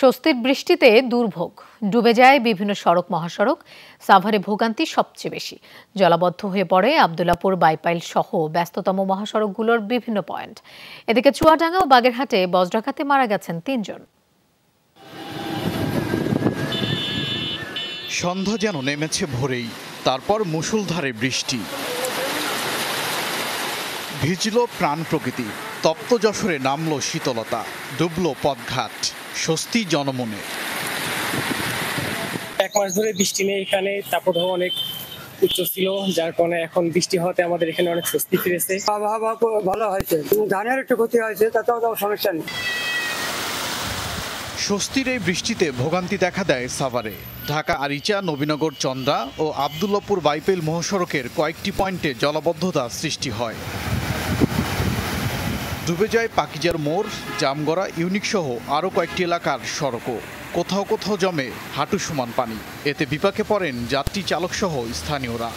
স্বস্তির বৃষ্টিতে দুর্ভোগ, ডুবে যায় বিভিন্ন সড়ক মহাসড়ক। সাভারে ভোগান্তি সবচেয়ে বেশি। জলাবদ্ধ হয়ে পড়ে আব্দুল্লাপুর বাইপাইল সহ ব্যস্ততম মহাসড়কগুলোর বিভিন্ন পয়েন্ট। এদিকে চুয়াডাঙ্গা ও বাগেরহাটে বজ্রাঘাতে মারা গেছেন ৩ জন। সন্ধ্যা যেন নেমেছে ভোরেই, তারপর মুষলধারে বৃষ্টি। ভিজল প্রাণ প্রকৃতি, তপ্ত যশোরে নামল শীতলতা, ডুবল পথঘাট, স্বস্তি জনমনে। 1 মাস ধরে বৃষ্টি নেই এখানে, তাপমাত্রা অনেক উচ্চ ছিল, যার কারণে এখন বৃষ্টি হওয়াতে আমাদের এখানে অনেক স্বস্তি ফিরেছে। আবহাওয়া ভালো হয়েছে, ধানের একটু ক্ষতি হয়েছে, তাতেও সমস্যা নেই। স্বস্তির এই বৃষ্টিতে ভোগান্তি দেখা দেয় সাভারে। ঢাকা আরিচা, নবীনগর চন্দ্রা ও আব্দুল্লাপুর বাইপেল মহাসড়কের কয়েকটি পয়েন্টে জলাবদ্ধতা সৃষ্টি হয়। ডুবে যায় পাকিজার মোড়, জামগড়া ইউনিক সহ আরও কয়েকটি এলাকার সড়কও। কোথাও কোথাও জমে হাঁটু সমান পানি। এতে বিপাকে পড়েন যাত্রী চালক সহ স্থানীয়রা।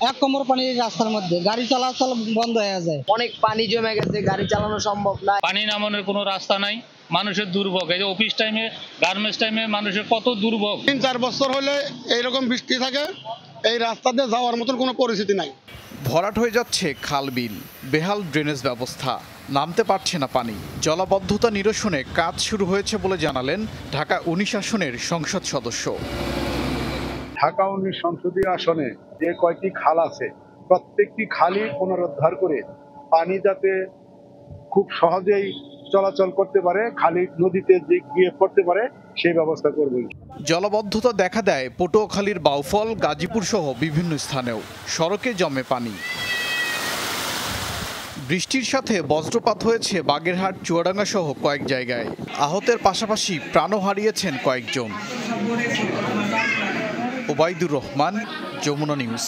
1 কোমর পানি রাস্তার মধ্যে, গাড়ি চলাচল বন্ধ হয়ে যায়। অনেক পানি জমে গেছে, গাড়ি চালানো সম্ভব না। পানি নামানোর কোনো রাস্তা নাই, মানুষের দুর্ভোগ। এই যে অফিস টাইমে, গার্মেন্টস টাইমে মানুষের কত দুর্ভোগ। 3-4 বছর হলে এইরকম বৃষ্টি থাকে, এই রাস্তাতে যাওয়ার মতন কোনো পরিস্থিতি নাই। ভরাট হয়ে যাচ্ছে খাল বিল, বেহাল ড্রেনেজ ব্যবস্থা, নামতে পারছে না পানি। জলাবদ্ধতা নিরসনে কাজ শুরু হয়েছে বলে জানালেন ঢাকা 19 আসনের সংসদ সদস্য। ঢাকা 19 সংসদীয় আসনে যে কয়টি খাল আছে, প্রত্যেকটি খালই পুনরুদ্ধার করে পানি যাতে খুব সহজেই চলাচল করতে পারে, খালি নদীতে গিয়ে পড়তে পারে, সেই ব্যবস্থা করবে। জলাবদ্ধতা দেখা দেয় পটুয়াখালীর বাউফল, গাজীপুর সহ বিভিন্ন স্থানেও। সড়কে জমে পানি। বৃষ্টির সাথে বজ্রপাত হয়েছে বাগেরহাট, চুয়াডাঙ্গা সহ কয়েক জায়গায়। আহতের পাশাপাশি প্রাণও হারিয়েছেন কয়েকজন। ওবায়দুর রহমান, যমুনা নিউজ।